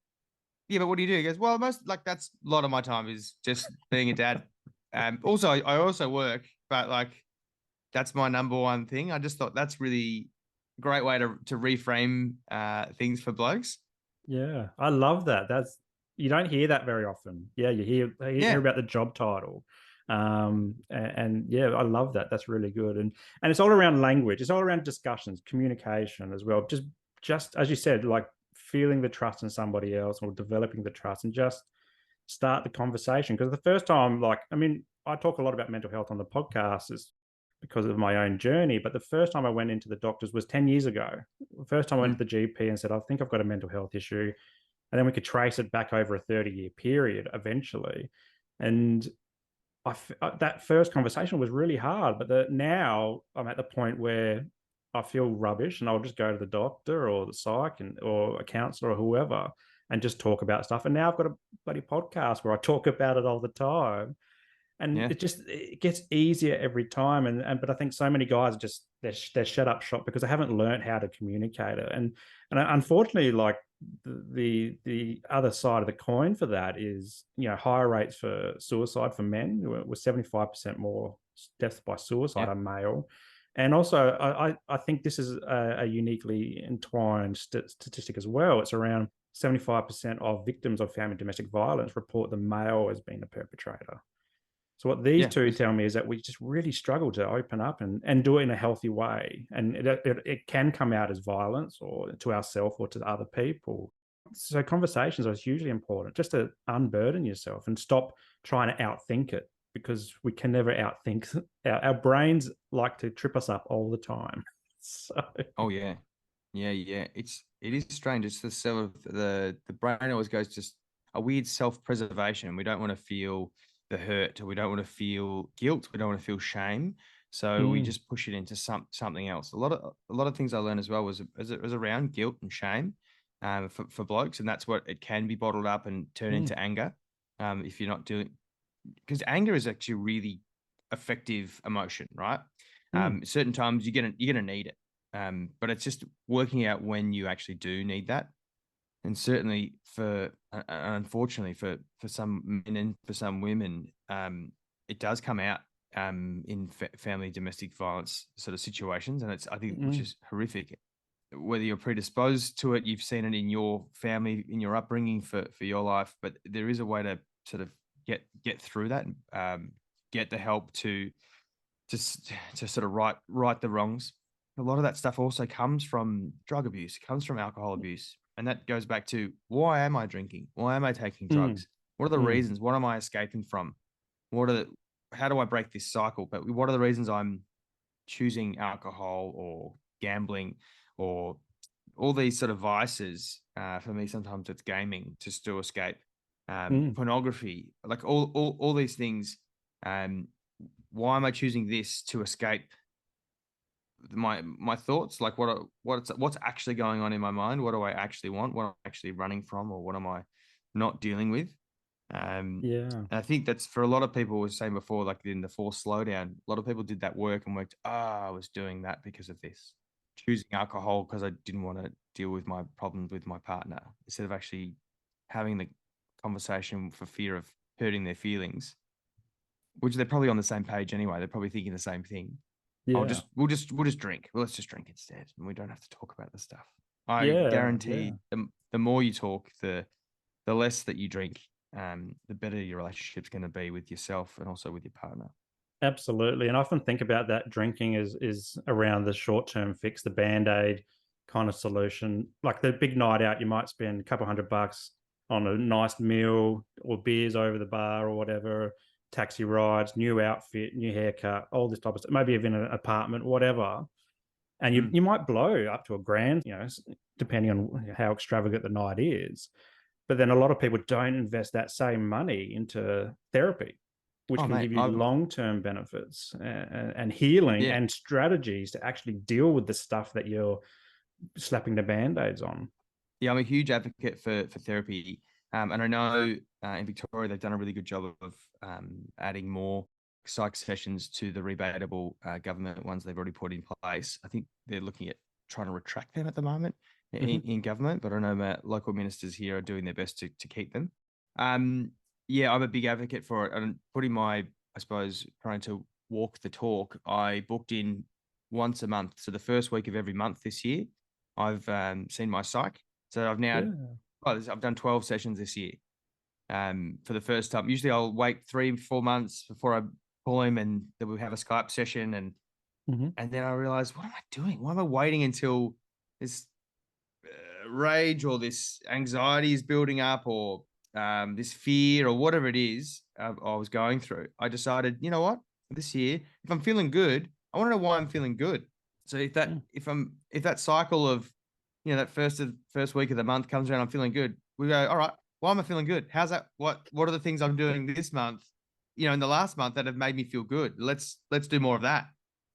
Yeah, but what do you do? He goes, well, that's a lot of my time is just being a dad. Also, I also work, but like, that's my number one thing. I just thought that's really a great way to reframe things for blokes. Yeah, I love that. You don't hear that very often. Yeah, you hear Yeah, about the job title. And yeah, I love that. That's really good. And it's all around language. It's all around discussions, communication as well. Just as you said, like feeling the trust in somebody else or developing the trust, and just start the conversation. Because the first time, like, I mean, I talk a lot about mental health on the podcast is because of my own journey. But the first time I went into the doctors was 10 years ago. The first time I went to mm, the GP and said, I think I've got a mental health issue. And then we could trace it back over a 30-year period eventually. And that first conversation was really hard. But now I'm at the point where I feel rubbish, and I'll just go to the doctor or the psych or a counselor or whoever and just talk about stuff. And now I've got a bloody podcast where I talk about it all the time, and yeah, it gets easier every time. But I think so many guys are just they're shut up shop because they haven't learned how to communicate it. And unfortunately, like the other side of the coin for that is, higher rates for suicide for men. We're 75% more deaths by suicide yeah, are male. And also, I think this is a uniquely entwined statistic as well. It's around 75% of victims of family domestic violence report the male as being the perpetrator. So what these yeah. two tell me is that we just really struggle to open up and do it in a healthy way. And it can come out as violence or to ourselves or to other people. So conversations are hugely important, just to unburden yourself and stop trying to outthink it, because we can never outthink. Our brains like to trip us up all the time. So Oh yeah, yeah, yeah. It is strange. It's the sort of the brain always goes just a weird self-preservation. We don't want to feel the hurt, or we don't want to feel guilt. We don't want to feel shame. So we mm, just push it into something else. A lot of things I learned as well was around guilt and shame, for blokes, and that's what it can be bottled up and turn mm, into anger. If you're not doing, because anger is actually a really effective emotion, right? mm, Certain times you're gonna need it, but it's just working out when you actually do need that. And certainly unfortunately for some men and for some women, it does come out in family domestic violence sort of situations, and I think, which mm. is horrific. Whether you're predisposed to it, you've seen it in your family, in your upbringing for your life, but there is a way to sort of get through that, and get the help to sort of right the wrongs. A lot of that stuff also comes from drug abuse, comes from alcohol abuse, and that goes back to, why am I drinking? Why am I taking Mm, drugs? What are the mm, reasons? What am I escaping from? How do I break this cycle? But what are the reasons I'm choosing alcohol or gambling or all these sort of vices? For me, sometimes it's gaming, just to escape. pornography, like all these things. Why am I choosing this to escape my thoughts? Like what's actually going on in my mind? What do I actually want? What am I actually running from, or what am I not dealing with? Yeah. I think that's for a lot of people, was saying before, like in the forced slowdown, a lot of people did that work and worked, I was doing that because of this. Choosing alcohol because I didn't want to deal with my problems with my partner, instead of actually having the conversation for fear of hurting their feelings, which they're probably on the same page anyway. They're probably thinking the same thing. Yeah. We'll just drink. Well, let's just drink instead, and we don't have to talk about the stuff. I Yeah. Yeah. guarantee the more you talk, the less that you drink, the better your relationship's going to be with yourself and also with your partner. Absolutely. And I often think about that drinking is around the short-term fix, the band-aid kind of solution. Like the big night out, you might spend a couple $100 on a nice meal or beers over the bar or whatever, taxi rides, new outfit, new haircut, all this type of stuff, maybe even an apartment, whatever. And you might blow up to $1,000, depending on how extravagant the night is. But then a lot of people don't invest that same money into therapy, which Oh, can mate, give you long-term benefits and healing yeah. and strategies to actually deal with the stuff that you're slapping the band-aids on. Yeah, I'm a huge advocate for therapy. And I know in Victoria, they've done a really good job of adding more psych sessions to the rebatable government ones they've already put in place. I think they're looking at trying to retract them at the moment in government, but I know my local ministers here are doing their best to keep them. Yeah, I'm a big advocate for it. And putting my, I suppose, trying to walk the talk, I booked in once a month. So the first week of every month this year, I've seen my psych. So I've now, Yeah. I've done 12 sessions this year. For the first time, usually I'll wait 3-4 months before I pull him, and then we have a Skype session. And then I realized, what am I doing? Why am I waiting until this rage or this anxiety is building up, or this fear or whatever it is I was going through? I decided, you know what, this year, if I'm feeling good, I want to know why I'm feeling good. So if that cycle of, that first week of the month comes around, I'm feeling good, we go, all right, why am I feeling good? How's that? What are the things I'm doing this month, in the last month that have made me feel good? Let's do more of that.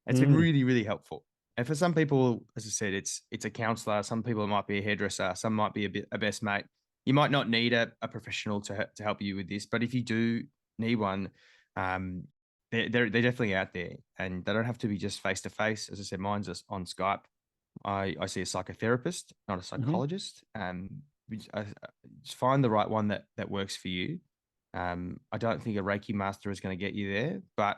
It's been really, really helpful. And for some people, as I said, it's a counselor. Some people, it might be a hairdresser. Some might be a best mate. You might not need a professional to help you with this, but if you do need one, they're definitely out there, and they don't have to be just face to face. As I said, mine's just on Skype. I see a psychotherapist, not a psychologist. Just find the right one that works for you. I don't think a Reiki master is going to get you there, but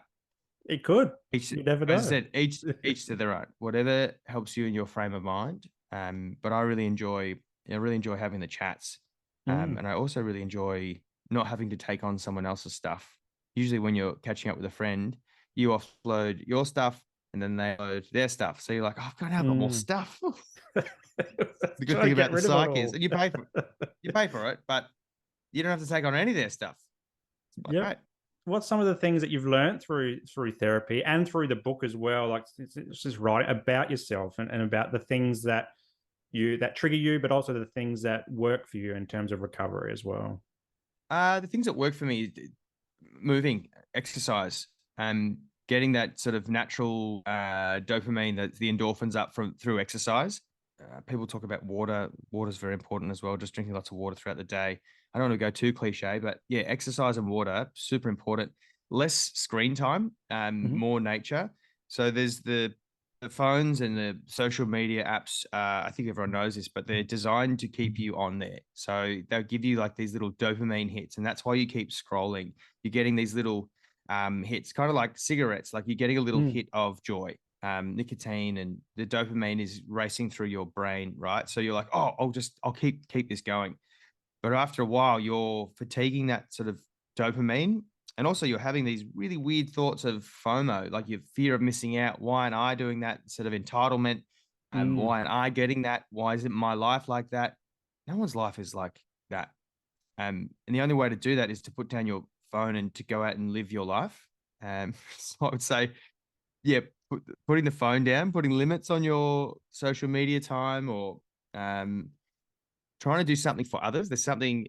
It could. You never know. as I said, each to their own. Whatever helps you in your frame of mind. But I really enjoy having the chats. And I also really enjoy not having to take on someone else's stuff. Usually when you're catching up with a friend, you offload your stuff and then they load their stuff. So you're like, oh, I've got more stuff. The good thing about the psych is, and you pay for it, but you don't have to take on any of their stuff. Like, yeah. What's some of the things that you've learned through therapy and through the book as well? Like it's just writing about yourself and about the things that trigger you, but also the things that work for you in terms of recovery as well. The things that work for me, moving, exercise, getting that sort of natural dopamine, that the endorphins up through exercise. People talk about water. Water is very important as well. Just drinking lots of water throughout the day. I don't want to go too cliche, but yeah, exercise and water, super important. Less screen time, more nature. So there's the phones and the social media apps. I think everyone knows this, but they're designed to keep you on there. So they'll give you like these little dopamine hits, and that's why you keep scrolling. You're getting these little hits, kind of like cigarettes. Like you're getting a little hit of joy. Nicotine, and the dopamine is racing through your brain, right? So you're like, oh, I'll keep this going. But after a while, you're fatiguing that sort of dopamine. And also you're having these really weird thoughts of FOMO, like your fear of missing out. Why aren't I doing that? Sort of entitlement. Why aren't I getting that? Why isn't my life like that? No one's life is like that. And the only way to do that is to put down your phone and to go out and live your life. So I would say, yeah, putting the phone down, putting limits on your social media time, or trying to do something for others. There's something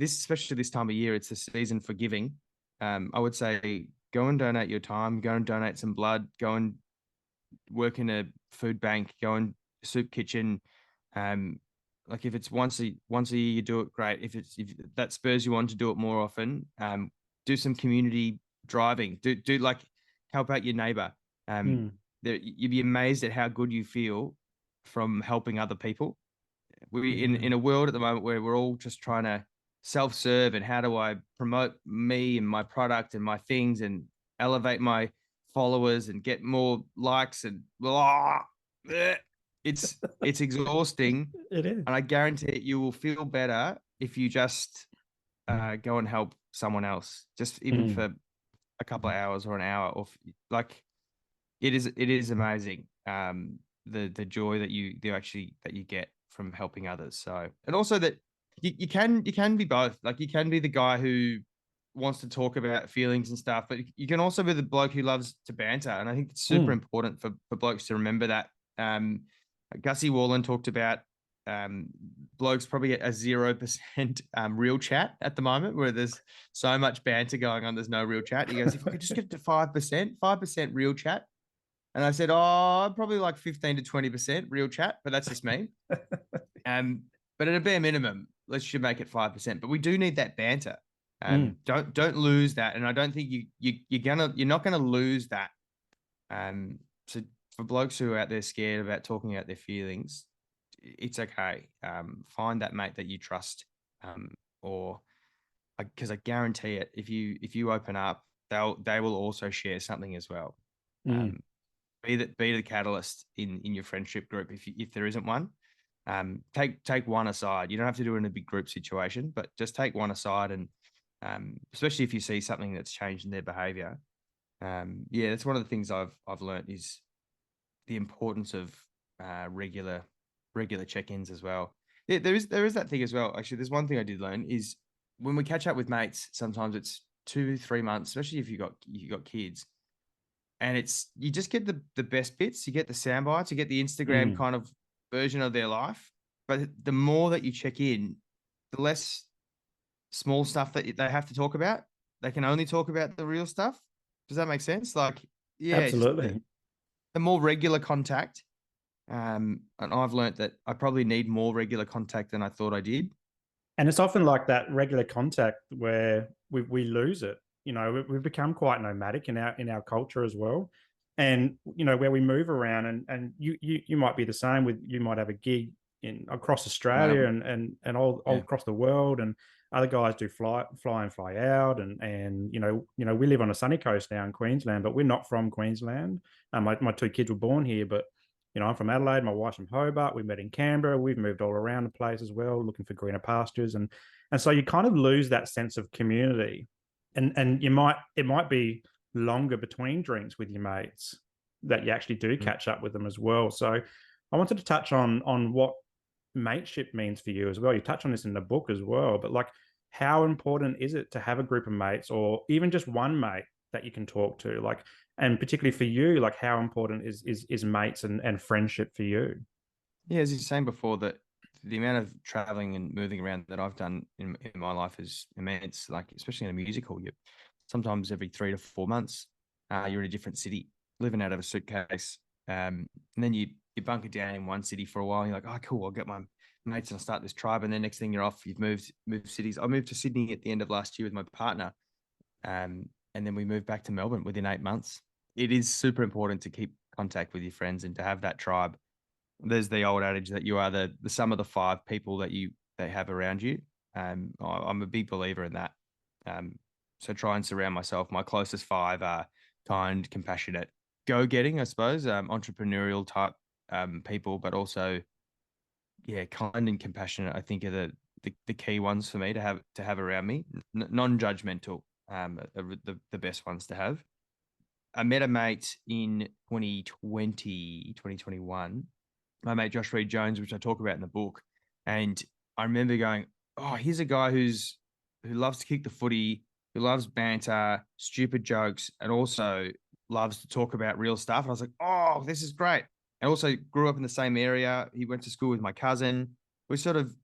especially this time of year, it's the season for giving. I would say go and donate your time, go and donate some blood, go and work in a food bank, go and soup kitchen. Like if it's once a year you do it, great. If that spurs you on to do it more often, do some community driving. Do like help out your neighbor. You'd be amazed at how good you feel from helping other people. We in a world at the moment where we're all just trying to self-serve and how do I promote me and my product and my things and elevate my followers and get more likes and it's exhausting. It is. And I guarantee it, you will feel better if you just go and help someone else, just even for a couple of hours or an hour, or like it is amazing. The joy that you get from helping others. So, and also that you can be both. Like you can be the guy who wants to talk about feelings and stuff, but you can also be the bloke who loves to banter. And I think it's super important for blokes to remember that. Gussie Warland talked about blokes probably at a 0% real chat at the moment, where there's so much banter going on, there's no real chat. He goes, if I could just get to 5% real chat. And I said, oh, probably like 15 to 20% real chat, but that's just me. But at a bare minimum, let's should make it 5%. But we do need that banter. Don't lose that. And I don't think you're not gonna lose that. So for blokes who are out there scared about talking out their feelings, it's okay. Find that mate that you trust, or because I guarantee it, if you open up, they will also share something as well. Be the catalyst in your friendship group if there isn't one. Take one aside. You don't have to do it in a big group situation, but just take one aside, and especially if you see something that's changed in their behavior. That's one of the things I've learned is the importance of regular check-ins as well. Yeah, there is that thing as well. Actually, there's one thing I did learn is when we catch up with mates, sometimes it's 2-3 months, especially if you got kids. And you just get the best bits, you get the sound bites, you get the Instagram kind of version of their life. But the more that you check in, the less small stuff that they have to talk about. They can only talk about the real stuff. Does that make sense? Like, yeah, absolutely. The more regular contact. And I've learned that I probably need more regular contact than I thought I did. And it's often like that regular contact where we lose it. You know, we've become quite nomadic in our culture as well. And, you know, where we move around and you might be the same with, you might have a gig across Australia and all across the world, and other guys do fly and fly out. And you know, we live on a sunny coast now in Queensland, but we're not from Queensland. My 2 kids were born here, but you know, I'm from Adelaide, my wife's from Hobart, we met in Canberra, we've moved all around the place as well, looking for greener pastures. And so you kind of lose that sense of community. And it might be longer between drinks with your mates that you actually do catch up with them as well. So I wanted to touch on what mateship means for you as well. You touch on this in the book as well, but like, how important is it to have a group of mates, or even just one mate that you can talk to? Like, and particularly for you, like, how important is mates and friendship for you? Yeah, as you were saying before, that the amount of traveling and moving around that I've done in my life is immense. Like, especially in a musical, you sometimes every 3 to 4 months, you're in a different city, living out of a suitcase. And then you bunker down in one city for a while. And you're like, oh, cool, I'll get my mates and I'll start this tribe. And then next thing you're off, you've moved cities. I moved to Sydney at the end of last year with my partner. And then we moved back to Melbourne within 8 months. It is super important to keep contact with your friends and to have that tribe. There's the old adage that you are the sum of the 5 people that they have around you. I'm a big believer in that. So try and surround myself. My closest 5 are kind, compassionate, go-getting, I suppose, entrepreneurial type people, but also, yeah, kind and compassionate, I think, are the key ones for me to have around me. Non-judgmental, are the best ones to have. I met a mate in 2021, my mate Josh Reed Jones, which I talk about in the book. And I remember going, oh, here's a guy who loves to kick the footy, who loves banter, stupid jokes, and also loves to talk about real stuff. And I was like, oh, this is great. And also grew up in the same area. He went to school with my cousin. We sort of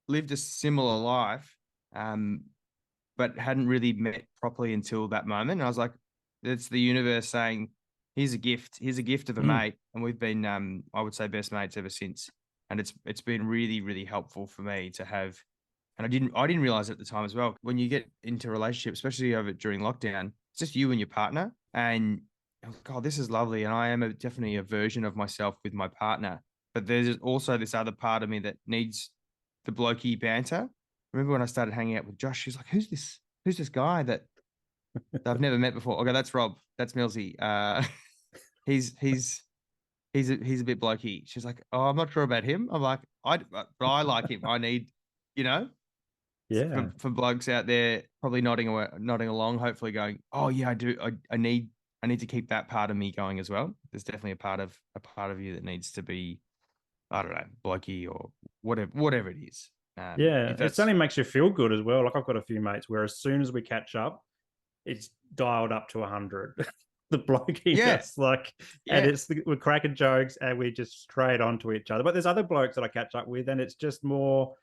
lived a similar life. but hadn't really met properly until that moment. And I was like, it's the universe saying, here's a gift. Here's a gift of a mate. And we've been, I would say, best mates ever since. And it's been really, really helpful for me to have. And I didn't realize at the time as well. When you get into a relationship, especially over during lockdown, it's just you and your partner. And I'm like, oh, this is lovely. And I am definitely a version of myself with my partner. But there's also this other part of me that needs the blokey banter. Remember when I started hanging out with Josh, she's like, who's this? Who's this guy that I've never met before? Okay, that's Rob. That's Millsy. He's a bit blokey. She's like, oh, I'm not sure about him. I'm like, but I like him. I need, you know, Yeah. for blokes out there probably nodding along, hopefully going, oh yeah, I do. I need to keep that part of me going as well. There's definitely a part of you that needs to be, I don't know, blokey or whatever it is. Yeah, If it that's certainly makes you feel good as well. Like I've got a few mates where as soon as we catch up, it's dialed up to 100. The yeah, blokiness, like, and yeah. we're cracking jokes and we just straight onto each other. But there's other blokes that I catch up with, and it's just more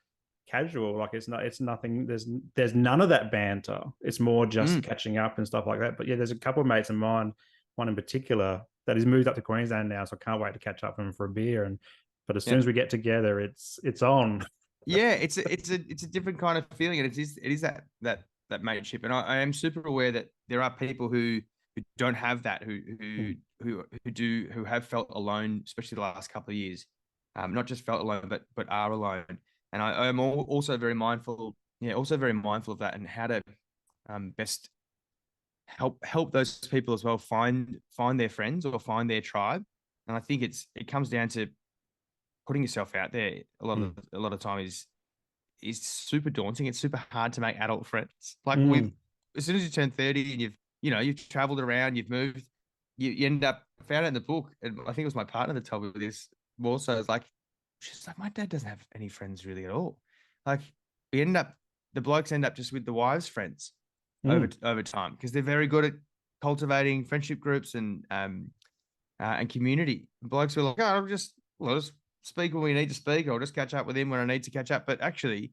casual. Like it's nothing. There's none of that banter. It's more just Mm, catching up and stuff like that. But yeah, there's a couple of mates of mine, one in particular that has moved up to Queensland now, so I can't wait to catch up with him for a beer. And but as yeah. soon as we get together, it's on. Yeah, it's a different kind of feeling, and it is that mateship. And I am super aware that there are people who don't have that, who have felt alone, especially the last couple of years. Not just felt alone, but are alone. And I am also very mindful, also very mindful of that, and how to best help those people as well find their friends or find their tribe. And I think it comes down to putting yourself out there. A lot of time is super daunting. It's super hard to make adult friends. Like as soon as you turn 30 and you've traveled around, you've moved, you end up found it in the book. And I think it was my partner that told me this more. So it's like, she's like, my dad doesn't have any friends really at all. Like the blokes end up just with the wives' friends over time, because they're very good at cultivating friendship groups and community. Blokes were like, oh, I'll just speak when we need to speak. I'll just catch up with him when I need to catch up. But actually,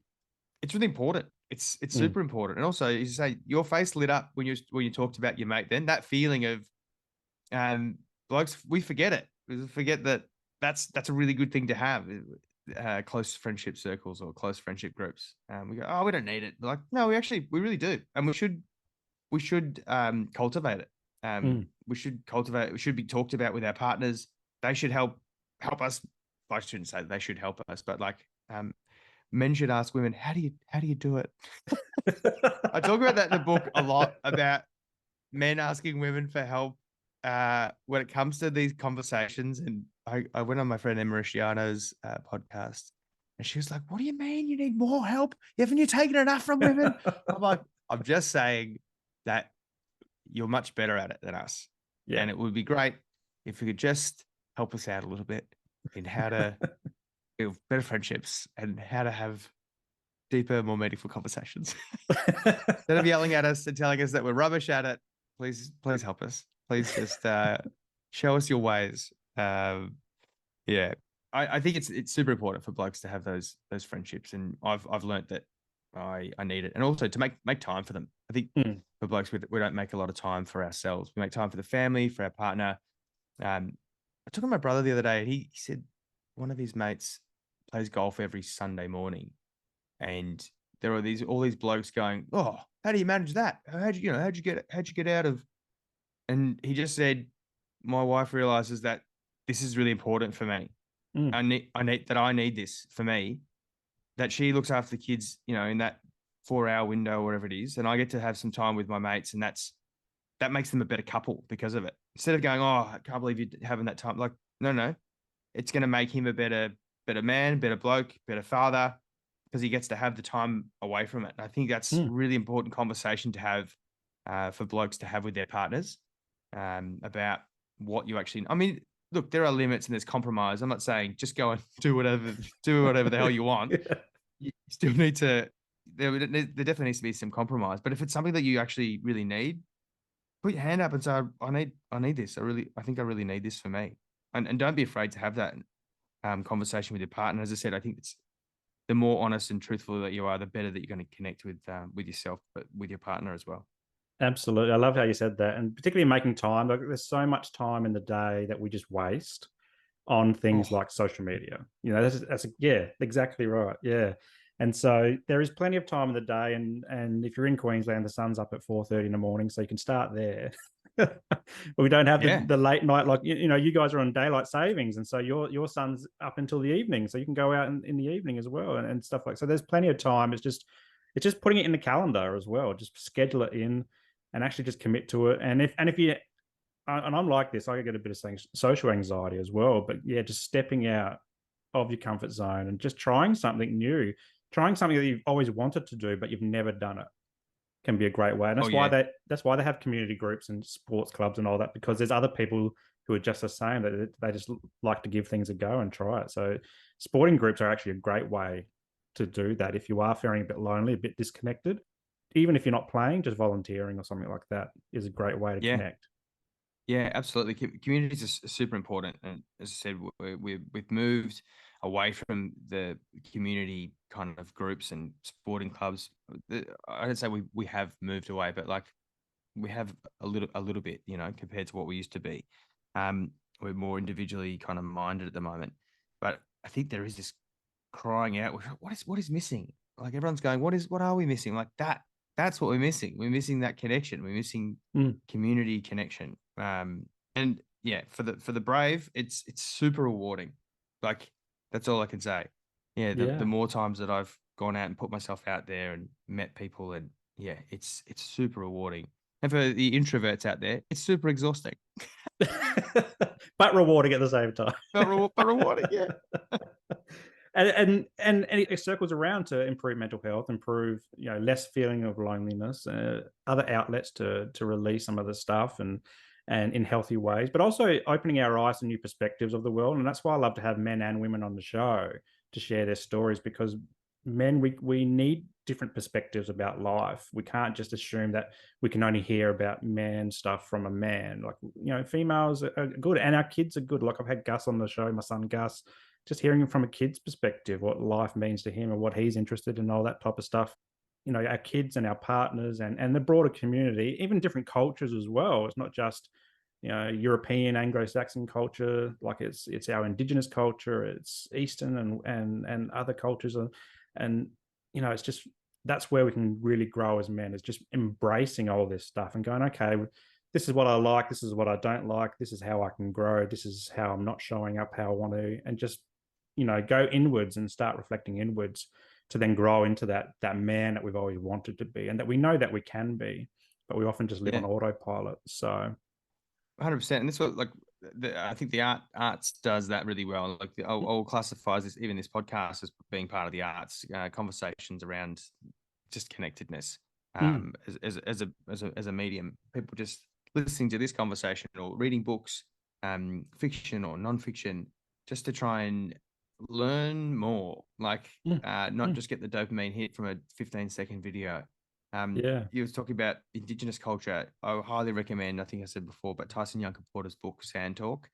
it's really important. It's super important. And also, as you say, your face lit up when you talked about your mate. Then that feeling of blokes, we forget it. We forget that's a really good thing to have. Close friendship circles or close friendship groups. We go, oh, we don't need it. Like, no, we really do, and we should cultivate it. We should cultivate it. We should be talked about with our partners. They should help us. I shouldn't say they should help us, but like men should ask women, how do you do it? I talk about that in the book a lot, about men asking women for help when it comes to these conversations. And I went on my friend Emma Risciano's podcast, and she was like, what do you mean you need more help? Haven't you taken enough from women? I'm like, I'm just saying that you're much better at it than us. Yeah. And it would be great if you could just help us out a little bit in how to build better friendships and how to have deeper, more meaningful conversations. Instead of yelling at us and telling us that we're rubbish at it, please help us. Please just show us your ways. Yeah, I think it's super important for blokes to have those friendships, and I've learned that I need it, and also to make time for them. I think for blokes, we don't make a lot of time for ourselves. We make time for the family, for our partner. I talked to my brother the other day, and he said one of his mates plays golf every Sunday morning, and there are all these blokes going, oh, how do you manage that? How'd you get out of? And he just said, my wife realizes that this is really important for me. I need this for me, that she looks after the kids, in that 4-hour window, or whatever it is. And I get to have some time with my mates, and that makes them a better couple because of it. Instead of going, oh, I can't believe you're having that time. Like, no, it's going to make him a better man, better bloke, better father, because he gets to have the time away from it. And I think that's really important conversation to have for blokes to have with their partners about what you actually. I mean, look, there are limits and there's compromise. I'm not saying just go and do whatever the hell you want. Yeah. You still need to. There definitely needs to be some compromise. But if it's something that you actually really need, put your hand up and say, I need this. I think I really need this for me. And don't be afraid to have that conversation with your partner. As I said, I think the more honest and truthful that you are, the better that you're going to connect with yourself, but with your partner as well. Absolutely. I love how you said that. And particularly making time. Like there's so much time in the day that we just waste on things Oh, like social media. Yeah, exactly right. Yeah. And so there is plenty of time in the day. And if you're in Queensland, the sun's up at 4:30 in the morning. So you can start there. We don't have yeah. the late night, like you guys are on daylight savings, and so your sun's up until the evening. So you can go out in the evening as well and stuff like so. There's plenty of time. It's just putting it in the calendar as well. Just schedule it in and actually just commit to it. And if you and I'm like this, I get a bit of social anxiety as well. But yeah, just stepping out of your comfort zone and just trying something new, trying something that you've always wanted to do, but you've never done it can be a great way. And Oh, that's why yeah. they have community groups and sports clubs and all that, because there's other people who are just the same, that they just like to give things a go and try it. So sporting groups are actually a great way to do that. If you are feeling a bit lonely, a bit disconnected, even if you're not playing, just volunteering or something like that is a great way to Yeah. connect. Yeah, absolutely. Communities are super important, and as I said, we've moved away from the community kind of groups and sporting clubs. I don't say we have moved away, but like we have a little bit, compared to what we used to be. We're more individually kind of minded at the moment, but I think there is this crying out, what is missing? Like everyone's going, what are we missing? Like that's what we're missing. We're missing that connection. We're missing community connection. And yeah, for the brave, it's super rewarding. Like that's all I can say. Yeah, the Yeah. more times that I've gone out and put myself out there and met people, and yeah, it's super rewarding. And for the introverts out there, it's super exhausting, But rewarding at the same time. but rewarding. Yeah. And it circles around to improve mental health, improve less feeling of loneliness, other outlets to release some of the stuff and in healthy ways, but also opening our eyes to new perspectives of the world. And that's why I love to have men and women on the show to share their stories, because men, we need different perspectives about life. We can't just assume that we can only hear about man stuff from a man. Like females are good, and our kids are good. Like I've had Gus on the show, my son Gus, just hearing from a kid's perspective what life means to him and what he's interested in, all that type of stuff. Our kids and our partners and the broader community, even different cultures as well. It's not just European Anglo-Saxon culture. Like it's our indigenous culture, it's Eastern and other cultures, and it's just, that's where we can really grow as men, is just embracing all this stuff and going, okay, this is what I like, this is what I don't like, this is how I can grow, this is how I'm not showing up how I want to, and just go inwards and start reflecting inwards to then grow into that man that we've always wanted to be, and that we know that we can be, but we often just live Yeah. on autopilot. So 100%. And this what like I think the arts does that really well. Like I'll classify this podcast as being part of the arts, conversations around just connectedness, as a medium. People just listening to this conversation or reading books, fiction or non-fiction, just to try and learn more. Like not just get the dopamine hit from a 15-second video. Yeah. You was talking about Indigenous culture. I highly recommend, I think I said before, but Tyson Young Porter's book, Sand Talk.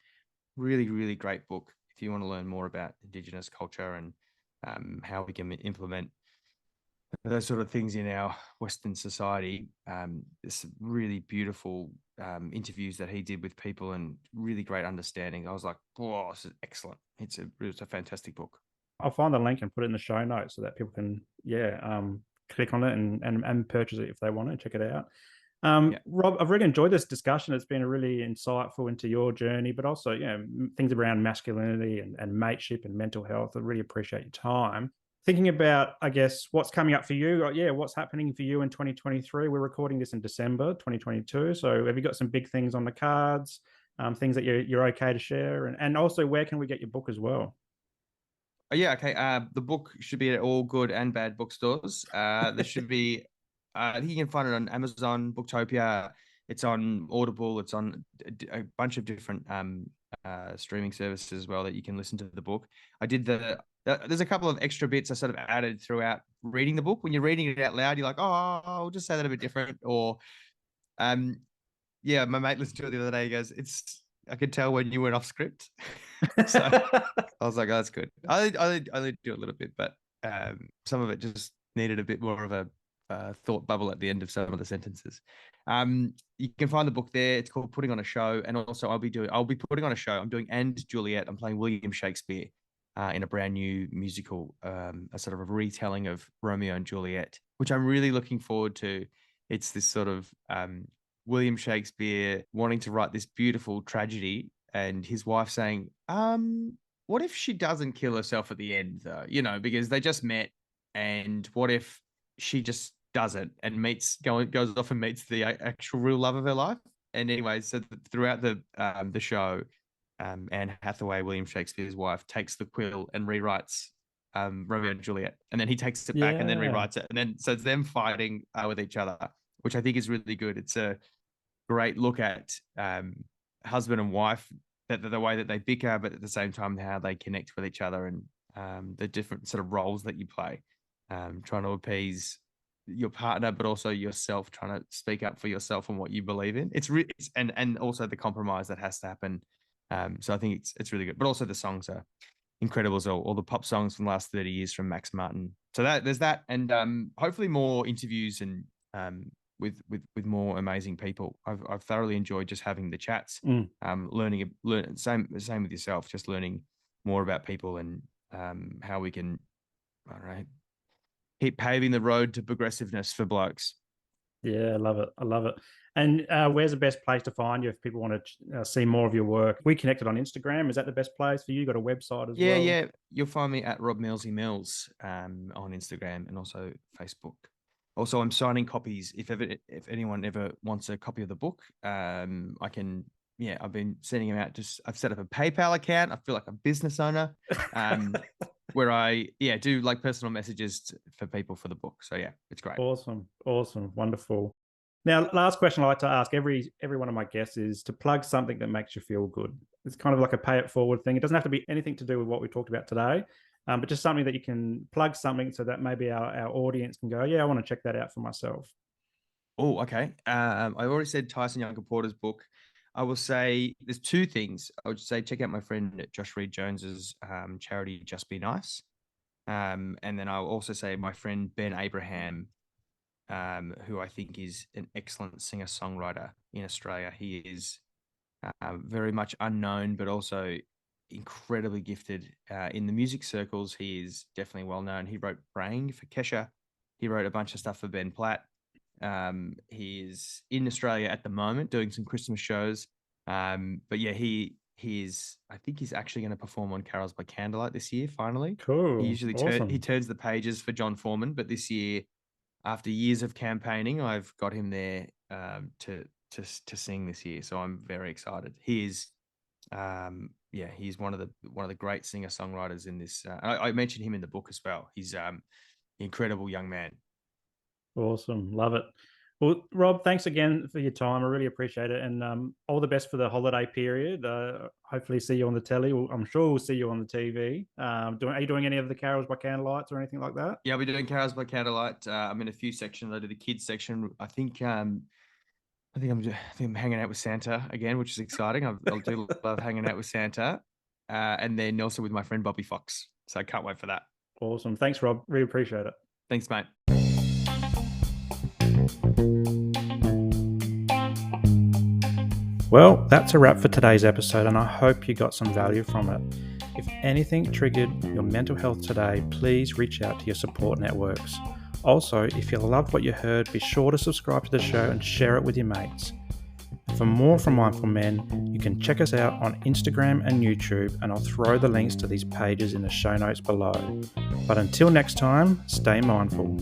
Really, really great book if you want to learn more about Indigenous culture and how we can implement those sort of things in our Western society. There's really beautiful interviews that he did with people and really great understanding. I was like, oh, this is excellent. It's a fantastic book. I'll find the link and put it in the show notes so that people can, click on it and purchase it if they want to check it out. Rob, I've really enjoyed this discussion. It's been really insightful into your journey, but also, things around masculinity and mateship and mental health. I really appreciate your time. Thinking about, I guess, what's coming up for you. What's happening for you in 2023? We're recording this in December 2022. So have you got some big things on the cards, things that you're okay to share? And also, where can we get your book as well? Oh, yeah, okay. The book should be at all good and bad bookstores. There should be, I think you can find it on Amazon, Booktopia. It's on Audible. It's on a bunch of different streaming services as well that you can listen to the book. I did there's a couple of extra bits I sort of added throughout reading the book. When you're reading it out loud, you're like, oh, I'll just say that a bit different. Or, yeah, my mate listened to it the other day. He goes, I could tell when you went off script. So I was like, oh, that's good. I only do a little bit, but some of it just needed a bit more of a thought bubble at the end of some of the sentences. You can find the book there. It's called Putting on a Show, and also I'll be putting on a show. I'm doing And Juliet. I'm playing William Shakespeare in a brand new musical, a sort of a retelling of Romeo and Juliet, which I'm really looking forward to. It's this sort of William Shakespeare wanting to write this beautiful tragedy, and his wife saying, "What if she doesn't kill herself at the end, though? You know, because they just met, and what if she just doesn't and goes off and meets the actual real love of her life?" And anyway, so throughout the show, Anne Hathaway, William Shakespeare's wife, takes the quill and rewrites Romeo and Juliet, and then he takes it back and then rewrites it, and then so it's them fighting with each other, which I think is really good. It's a great look at husband and wife, that the way that they bicker, but at the same time how they connect with each other, and the different sort of roles that you play, trying to appease your partner, but also yourself, trying to speak up for yourself and what you believe in. It's really, and also the compromise that has to happen. So I think it's really good, but also the songs are incredible as well. All the pop songs from the last 30 years from Max Martin. So there's that, and hopefully more interviews and with more amazing people. I've thoroughly enjoyed just having the chats, learning same with yourself, just learning more about people and how we can, I don't know, keep paving the road to progressiveness for blokes. Yeah, I love it. I love it. And where's the best place to find you if people want to see more of your work? We connected on Instagram. Is that the best place for you? You got a website as well? Yeah. You'll find me at Rob Millsy Mills on Instagram and also Facebook. Also, I'm signing copies. If anyone ever wants a copy of the book, I can. Yeah, I've been sending them out. I've set up a PayPal account. I feel like a business owner, where I do like personal messages for people for the book. So yeah, it's great. Awesome, wonderful. Now, last question I like to ask every one of my guests is to plug something that makes you feel good. It's kind of like a pay it forward thing. It doesn't have to be anything to do with what we talked about today, but just something that you can plug something so that maybe our audience can go, yeah, I want to check that out for myself. Oh, okay. I already said Tyson Younger Porter's book. I will say there's two things. I would say check out my friend Josh Reed Jones's charity, Just Be Nice. And then I'll also say my friend Ben Abraham, who I think is an excellent singer-songwriter in Australia. He is very much unknown, but also incredibly gifted in the music circles. He is definitely well known. He wrote Brang for Kesha. He wrote a bunch of stuff for Ben Platt. He is in Australia at the moment doing some Christmas shows. But yeah, he is. I think he's actually going to perform on Carols by Candlelight this year. Finally, cool. He usually he turns the pages for John Foreman, but this year, after years of campaigning, I've got him there to sing this year. So I'm very excited. He is, he's one of the great singer songwriters in this. I mentioned him in the book as well. He's an incredible young man. Awesome. Love it. Well, Rob, thanks again for your time. I really appreciate it. And all the best for the holiday period. Hopefully see you on the telly. I'm sure we'll see you on the TV. Are you doing any of the Carols by Candlelights or anything like that? Yeah, I'll be doing Carols by Candlelight. I'm in a few sections. I do the kids section. I think I'm hanging out with Santa again, which is exciting. I do love hanging out with Santa. And then also with my friend Bobby Fox. So I can't wait for that. Awesome. Thanks, Rob. Really appreciate it. Thanks, mate. Well, that's a wrap for today's episode, and I hope you got some value from it. If anything triggered your mental health today, please reach out to your support networks. Also, if you loved what you heard, be sure to subscribe to the show and share it with your mates. For more from Mindful Men, you can check us out on Instagram and YouTube, and I'll throw the links to these pages in the show notes below. But until next time, stay mindful.